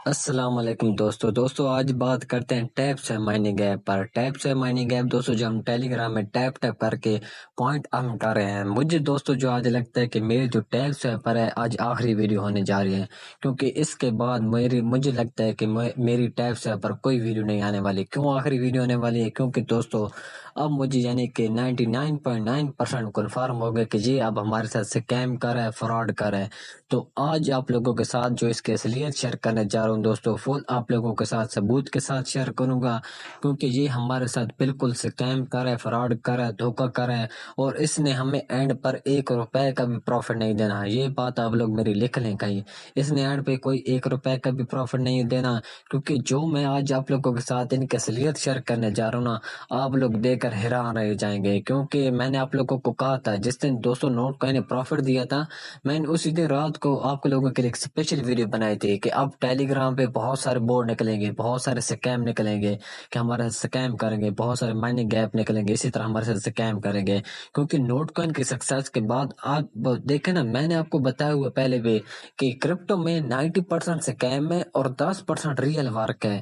السلام علیکم دوستو آج بات کرتے ہیں ٹیپ سے مائننگ ایپ پر۔ ٹیپ سے مائننگ ایپ دوستو جو ہم ٹیلی گرام میں ٹیپ کر کے پوائنٹ ارن کر رہے ہیں، مجھے دوستو جو آج لگتا ہے کہ میری جو ٹیپ سے پر ہے آج آخری ویڈیو ہونے جا رہی ہے، کیونکہ اس کے بعد مجھے لگتا ہے کہ میری ٹیپ سے پر کوئی ویڈیو نہیں آنے والی۔ کیوں آخری ویڈیو ہونے والی ہے؟ کیونکہ دوستو اب مجھے یعنی کہ 99.9% کنفرم ہو گیا کہ جی اب ہمارے ساتھ سکیم کر رہا ہے، فراڈ کر رہا ہے۔ تو آج آپ لوگوں کے ساتھ جو اس کی اصلیت شیئر کرنے جا رہا ہوں دوستو، فل آپ لوگوں کے ساتھ ثبوت کے ساتھ شیئر کروں گا، کیونکہ یہ ہمارے ساتھ بالکل سکیم کر رہا ہے، فراڈ کر رہا ہے، دھوکہ کر رہا ہے، اور اس نے ہمیں اینڈ پر 1 روپے کا بھی پروفٹ نہیں دینا ہے۔ یہ بات آپ لوگ میری لکھ لیں کہیں، اس نے اینڈ پہ کوئی 1 روپے کا بھی پروفٹ نہیں دینا، کیونکہ جو میں آج آپ لوگوں کے ساتھ ان کی اصلیت شیئر کرنے جا رہا ہوں نا، آپ لوگ دیکھ کر حیران رہ جائیں گے۔ کیونکہ میں نے آپ لوگوں کو کہا تھا جس دن 200 نوٹ کا انہیں پروفٹ دیا تھا، میں نے اسی دن رات کو آپ لوگوں کے لیے ایک اسپیشل ویڈیو بنائی تھی کہ اب ٹیلی گرام پہ بہت سارے بورڈ نکلیں گے، بہت سارے سکیم نکلیں گے کہ ہمارے سکیم کریں گے، بہت سارے مائننگ گیپ نکلیں گے، اسی طرح ہمارے ساتھ سکیم کریں گے۔ کیونکہ نوٹ کوائن کی سکسیس کے بعد آپ دیکھیں نا، میں نے آپ کو بتایا ہوا پہلے بھی کہ کرپٹو میں 90% سکیم ہے اور 10% ریئل ورک ہے،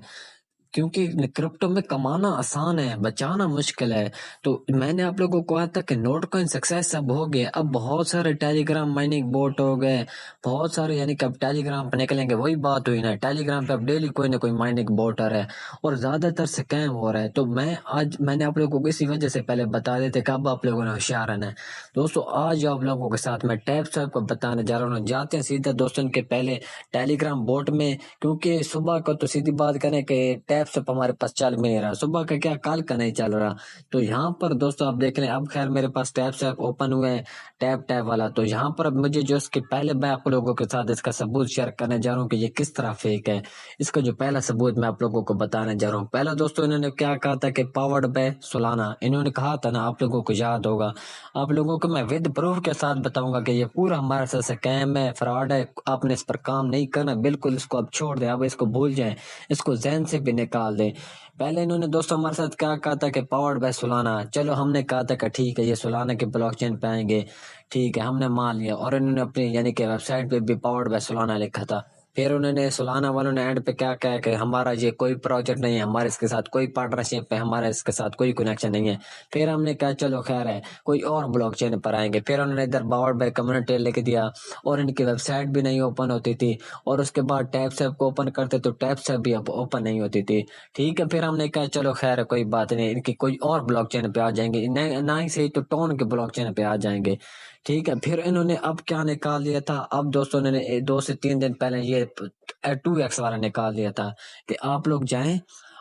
کیونکہ کرپٹو میں کمانا آسان ہے، بچانا مشکل ہے۔ تو میں نے آپ لوگوں کو کہا تھا کہ نوٹ کوائن سکسیس اب ہو گیا، اب بہت سارے ٹیلی گرام مائننگ بوٹ ہو گئے، بہت سارے یعنی کہ اب ٹیلی گرام پہ نکلیں گے۔ وہی بات ہوئی نا، ٹیلی گرام پہ اب ڈیلی کوئی نہ کوئی مائننگ بوٹ آ رہا ہے اور زیادہ تر سکیم ہو رہا ہے۔ تو میں نے آپ لوگوں کو اسی وجہ سے پہلے بتا دیتے کہ اب آپ لوگوں نے ہوشیار رہنا ہے۔ دوستو آج آپ لوگوں کے ساتھ میں ٹیپ صاحب کو بتانے جا رہا ہوں، جاتے ہیں سیدھا دوستوں کے پہلے ٹیلی گرام بوٹ میں، کیونکہ صبح کو تو سیدھی بات کریں کہ ٹیپ سب ہمارے پاس چل بھی نہیں رہا، صبح کا کیا کال کا نہیں چل رہا۔ تو یہاں پر دوستو آپ دیکھ لیں، اب خیر میرے پاس ٹیپ سے اوپن ہوئے ہیں، ٹیپ والا۔ تو یہاں پر اب مجھے جو اس کے پہلے میں آپ لوگوں کے ساتھ اس کا ثبوت شیئر کرنے جا رہا ہوں کہ یہ کس طرح فیک ہے۔ اس کا جو پہلا ثبوت میں آپ لوگوں کو بتانے جا رہا ہوں، پہلا دوستو انہوں نے کیا کہا تھا کہ پاورڈ بائی سولانا، انہوں نے کہا تھا نا، آپ لوگوں کو یاد ہوگا، آپ لوگوں کو میں ود پروف کے ساتھ بتاؤں گا کہ یہ پورا ہمارے ساتھ سکیم ہے، فراڈ ہے، آپ نے اس پر کام نہیں کرنا، بالکل اس کو اب چھوڑ دیں، اب اس کو بھول جائیں، اس کو ذہن سے بھی نکال دیں۔ پہلے انہوں نے دوستو ہمارے ساتھ کیا کہا تھا کہ پاورڈ بائی سولانا، چلو ہم نے کہا تھا کہ ٹھیک ہے یہ سولانا کے بلاک چین پہ آئیں گے، ٹھیک ہے ہم نے مان لیا، اور انہوں نے اپنی یعنی کہ ویب سائٹ پہ بھی پاورڈ بائی سولانا لکھا تھا۔ پھر انہوں نے سولانا والوں نے اینڈ پہ کیا کہا کہ ہمارا یہ کوئی پروجیکٹ نہیں ہے، ہمارے اس کے ساتھ کوئی پارٹنرشپ ہے، ہمارا اس کے ساتھ کوئی کنیکشن نہیں ہے۔ پھر ہم نے کہا چلو خیر ہے، کوئی اور بلاک چین پر آئیں گے۔ پھر انہوں نے ادھر پاورڈ بائی کمیونٹی لکھ دیا، اور ان کی ویب سائٹ بھی نہیں اوپن ہوتی تھی، اور اس کے بعد ٹیپ سیپ کو اوپن کرتے تو ٹیپ سیپ بھی اوپن نہیں ہوتی تھی، ٹھیک ہے۔ پھر ہم نے کہا چلو خیر ہے کوئی بات نہیں، ان کی کوئی اور بلاک چین پہ آ جائیں گے، نہ ہی صحیح تو ٹون کے بلاک چین پہ آ جائیں گے، ٹھیک ہے۔ پھر انہوں نے اب کیا نکال لیا تھا، اب دوستوں نے 2 سے 3 دن پہلے یہ 2x والا نکال لیا تھا کہ آپ لوگ جائیں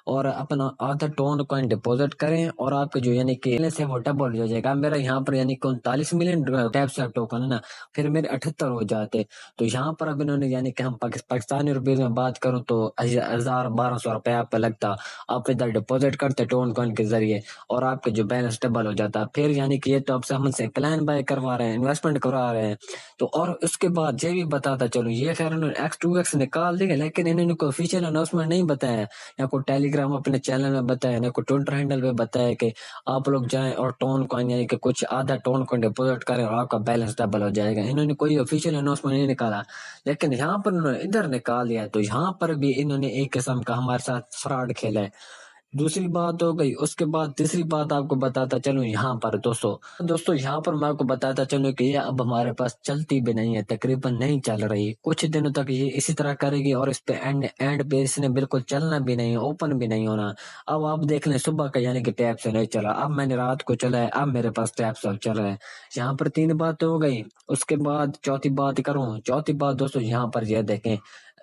اور اپنا آدھا ٹون کوائن ڈپوزٹ کریں، اور آپ کے جو یعنی کہ سے وہ ڈبل ہو جائے گا۔ میرا یہاں پر یعنی کہ 39 ملین ٹیپ سے ٹوکن ہے نا، پھر میرے 78 ہو جاتے۔ تو یہاں پر اب انہوں نے یعنی کہ ہم پاکستانی روپیز میں بات کروں تو 1200 روپے آپ پہ لگتا، آپ ادھر ڈپوزٹ کرتے ٹون کوائن کے ذریعے، اور آپ کے جو بیلنس ڈبل ہو جاتا۔ پھر یعنی کہ یہ تو اب سے ہم سے پلان بائی کروا رہے ہیں، انویسٹمنٹ کروا رہے ہیں۔ تو اور اس کے بعد یہ بھی بتاتا چلو، یہ خیر انہوں نے X2X نکال دیا، لیکن انہوں نے کوئی آفیشیل اناؤنسمنٹ نہیں بتایا، یا کوئی ٹیلی گرام اپنے چینل میں بتایا، نہ کوئی ٹویٹر ہینڈل پہ بتایا کہ آپ لوگ جائیں اور ٹون کوائن یعنی کہ کچھ آدھا ٹون کوائن ڈپوزٹ کریں اور آپ کا بیلنس ڈبل ہو جائے گا۔ انہوں نے کوئی آفیشیل اناؤنسمنٹ نہیں نکالا، لیکن یہاں پر انہوں نے ادھر نکال دیا۔ تو یہاں پر بھی انہوں نے ایک قسم کا ہمارے ساتھ فراڈ کھیلا ہے۔ دوسری بات ہو گئی، اس کے بعد تیسری بات آپ کو بتاتا چلوں یہاں پر دوستو یہاں پر میں آپ کو بتاتا چلوں کہ یہ اب ہمارے پاس چلتی بھی نہیں ہے، تقریباً نہیں چل رہی، کچھ دنوں تک یہ اسی طرح کرے گی، اور اس پہ اینڈ پہ اس نے بالکل چلنا بھی نہیں، اوپن بھی نہیں ہونا۔ اب آپ دیکھ لیں صبح کا یعنی کہ ٹیپ سے نہیں چلا، اب میں نے رات کو چلا ہے، اب میرے پاس ٹیپ سے چل رہا ہے۔ یہاں پر 3 باتیں ہو گئی۔ اس کے بعد چوتھی بات کروں، چوتھی بات دوستو یہاں پر یہ دیکھیں،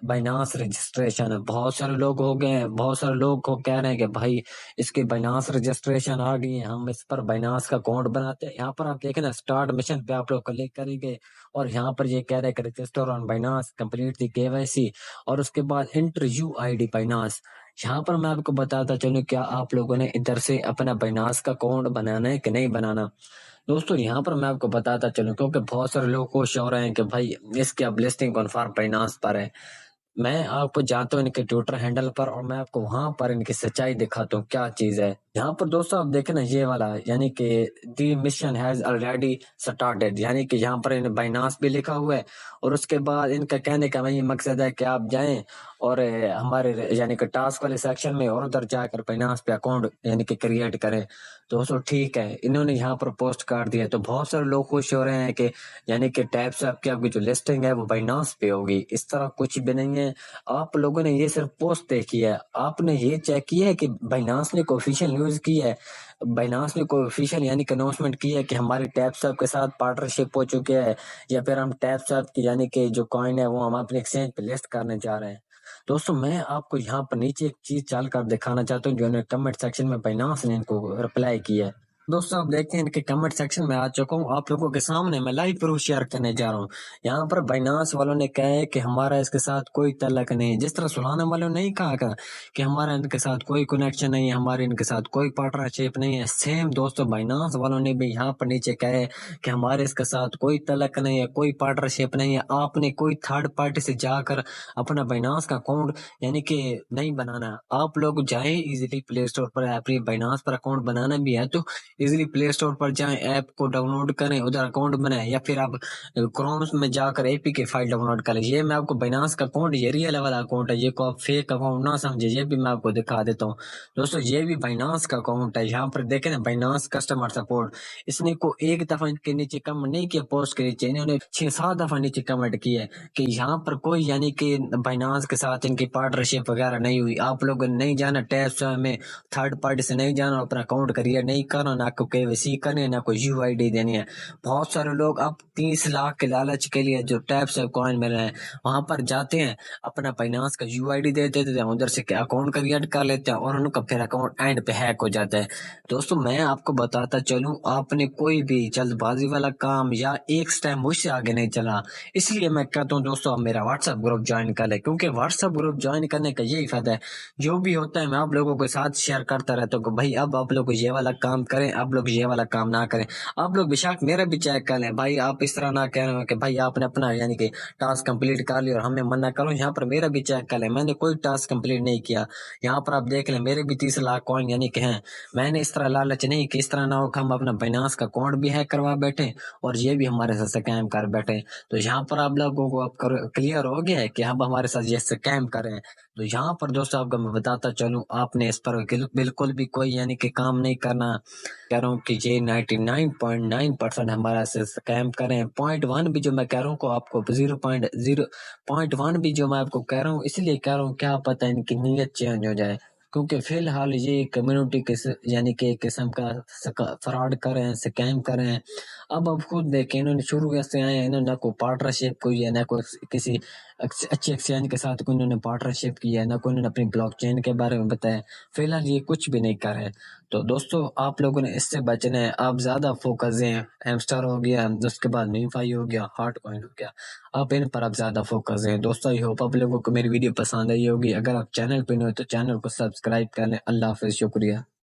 بائنانس رجسٹریشن، بہت سارے لوگ ہو گئے ہیں، بہت سارے لوگ کو کہہ رہے ہیں کہ بھائی اس کی بائنانس رجسٹریشن آ گئی ہے، ہم اس پر بائنانس کا اکاؤنٹ بناتے ہیں۔ یہاں پر آپ دیکھیں نا، سٹارٹ مشن پہ آپ لوگ کلک کریں گے، اور یہاں پر یہ کہہ رہے ہیں کہ register on Binance, complete the KYC، اور اس کے بعد انٹر UID بائنانس۔ یہاں پر میں آپ کو بتاتا چلوں، کیا آپ لوگوں نے ادھر سے اپنا بائنانس کا اکاؤنٹ بنانا ہے کہ نہیں بنانا؟ دوستو یہاں پر میں آپ کو بتاتا چلوں، کیونکہ بہت سارے لوگ خوش ہو رہے ہیں کہ بھائی اس کی اب لسٹنگ کنفرم بائنانس پر ہے۔ میں آپ کو جاتا ہوں ان کے ٹویٹر ہینڈل پر اور میں آپ کو وہاں پر ان کی سچائی دکھاتا ہوں کیا چیز ہے۔ یہاں پر دوستوں آپ دیکھیں نا یہ والا یعنی کہ the mission has already started, یعنی کہ یہاں پر بائنانس بھی لکھا ہوا ہے، اور اس کے بعد ان کا کہنے کا وہی مقصد ہے کہ آپ جائیں اور ہمارے یعنی کہ ٹاسک والے سیکشن میں اور ادھر جا کر بائنانس پہ اکاؤنٹ یعنی کہ کریٹ کریں۔ دوستوں ٹھیک ہے، انہوں نے یہاں پر پوسٹ کر دیا تو بہت سارے لوگ خوش ہو رہے ہیں کہ یعنی کہ ٹیپس ایپ کی آپ کی جو لسٹنگ ہے وہ بائنانس پہ ہوگی۔ اس طرح کچھ بھی نہیں ہے، آپ لوگوں نے یہ صرف پوسٹ دیکھی ہے، آپ نے یہ چیک کیا ہے کہ بائنانس نے کوئی آفیشیل نیوز کی ہے، بائنانس نے کوئی آفیشیل یعنی کہ اناؤنسمنٹ کی ہے کہ ہماری ٹیپس ایپ کے ساتھ پارٹنرشپ ہو چکے ہے، یا پھر ہم ٹیپس ایپ کی یعنی کہ جو کوائن ہے وہ ہم اپنے ایکسچینج پہ لسٹ کرنے جا رہے ہیں۔ دوستوں میں آپ کو یہاں پر نیچے ایک چیز چال کر دکھانا چاہتا ہوں جو انہوں نے کمنٹ سیکشن میں بائنانس نے ان کو رپلائی کیا ہے۔ دوستوں آپ دیکھتے ہیں ان کے کمنٹ سیکشن میں آ چکا ہوں، آپ لوگوں کے سامنے میں لائیو پروف شیئر کرنے جا رہا ہوں۔ یہاں پر بائنانس والوں نے کہا ہے کہ ہمارا اس کے ساتھ کوئی تعلق نہیں، جس طرح سولانا والوں نے نہیں کہا کہ ہمارا ان کے ساتھ کوئی کنیکشن نہیں ہے، ہمارے ان کے ساتھ کوئی پارٹنرشپ نہیں ہے، سیم دوستوں بائنانس والوں نے بھی یہاں پر نیچے کہا ہے کہ ہمارے اس کے ساتھ کوئی تعلق نہیں ہے، کوئی پارٹنرشپ نہیں ہے۔ آپ نے کوئی تھرڈ پارٹی سے جا کر اپنا بائنانس کا اکاؤنٹ یعنی کہ نہیں بنانا، آپ لوگ جائیں ایزیلی پلے اسٹور پر، اپنی بائنانس پر اکاؤنٹ بنانا بھی ہے تو ایزیلی پلے اسٹور پر جائیں، ایپ کو ڈاؤن لوڈ کریں، ادھر اکاؤنٹ بنائیں، یا پھر آپ کرومس میں جا کر اے پی کے فائل ڈاؤن لوڈ کریں۔ یہ میں آپ کو بائنانس کا اکاؤنٹ یہ ریئل والا اکاؤنٹ ہے، یہ کو آپ فیک اکاؤنٹ نہ سمجھے، یہ بھی میں آپ کو دکھا دیتا ہوں۔ دوستو یہ بھی بائنانس کا اکاؤنٹ ہے، یہاں پر دیکھیں نا بائنانس کسٹمر سپورٹ، اس نے کو ایک دفعہ ان کے نیچے کمنٹ نہیں کیا، پوسٹ کے نیچے انہوں نے 6-7 دفعہ نیچے کمنٹ کیا ہے کہ یہاں پر کوئی یعنی کہ بائنانس کے ساتھ ان کی پارٹنرشپ وغیرہ نہیں ہوئی، آپ لوگ نہیں جانا ٹیپس میں تھرڈ پارٹی سے نہیں جانا، اپنا اکاؤنٹ کریٹ نہیں کرنا، نہ کو KYC کرنی ہے، نہ کوئی UID دینی ہے۔ بہت سارے لوگ اب 30 لاکھ کے لالچ کے لیے جو ٹیپس کوائن مل رہے ہیں وہاں پر جاتے ہیں، اپنا بائنانس کا UID دے دیتے ہیں، ادھر سے اکاؤنٹ کریٹ کر لیتے ہیں اور ان کا پھر اکاؤنٹ اینڈ پہ ہیک ہو جاتا ہے۔ دوستوں میں آپ کو بتاتا چلوں، آپ نے کوئی بھی جلد بازی والا کام یا ایک سٹیپ مجھ سے آگے نہیں چلا، اس لیے میں کہتا ہوں دوستوں آپ میرا واٹس ایپ گروپ جوائن کر لیں، کیونکہ واٹس ایپ گروپ جوائن کرنے کا یہی فائدہ ہے، جو بھی ہوتا ہے میں آپ لوگوں کے ساتھ شیئر کرتا رہتا ہوں کہ بھائی اب آپ لوگ یہ والا کام کریں، آپ لوگ یہ والا کام نہ کریں۔ آپ لوگ بشاک میرا بھی چیک کر لیں، بھائی آپ اس طرح نہ کہہ رہے ہو کہ بھائی آپ نے اپنا یعنی کہ ٹاسک کمپلیٹ کر لیا اور ہمیں منع کرو، یہاں پر میرا بھی چیک کر لیں، میں نے کوئی ٹاسک کمپلیٹ نہیں کیا، یہاں پر آپ دیکھ لیں میرے بھی 30 لاکھ کوائن یعنی کہ ہیں، میں نے اس طرح لالچ نہیں کہ اس طرح نہ ہو کہ ہم اپنا بائنانس کا اکاؤنٹ بھی ہیک کروا بیٹھے اور یہ بھی ہمارے ساتھ سکیم کر بیٹھے۔ تو یہاں پر آپ لوگوں کو اب کلیئر ہو گیا ہے کہ اب ہمارے ساتھ یہ سکیم کر رہے ہیں۔ تو یہاں پر دوستوں آپ کو میں بتاتا چلوں، آپ نے اس پر بالکل بھی کوئی یعنی کہ کام نہیں کرنا، کہہ رہا ہوں کہ یہ 99.9% ہمارا سے سکیم کریں۔ 0.1 بھی جو میں کہہ رہا ہوں کو آپ کو 0.1 بھی جو میں آپ کو کہہ رہا ہوں اس لیے کہہ رہا ہوں کیا پتہ ان کی نیت چینج ہو جائے، کیونکہ فی الحال یہ کمیونٹی کے یعنی کہ ایک قسم کا فراڈ کر رہے ہیں، سکیم کر رہے ہیں۔ اب خود دیکھیں انہوں نے شروع سے آئے ہیں، انہوں نے نہ کوئی پارٹنرشپ کوئی ہے، نہ کوئی کسی اچھی ایکسچینج کے ساتھ کوئی انہوں نے پارٹنرشپ کی ہے، نہ کوئی انہوں نے اپنی بلاک چین کے بارے میں بتایا، فی الحال یہ کچھ بھی نہیں کر رہے۔ تو دوستو آپ لوگوں نے اس سے بچنا ہے، آپ زیادہ فوکس دیں، ہیمسٹر ہو گیا، اس کے بعد میمفائی ہو گیا، ہارٹ کوائن ہو گیا، آپ ان پر آپ زیادہ فوکس دیں۔ دوستو آئی ہوپ آپ لوگوں کو میری ویڈیو پسند آئی ہوگی، اگر آپ چینل پہ نہیں ہو تو چینل کو سبسکرائب کر لیں۔ اللہ حافظ، شکریہ۔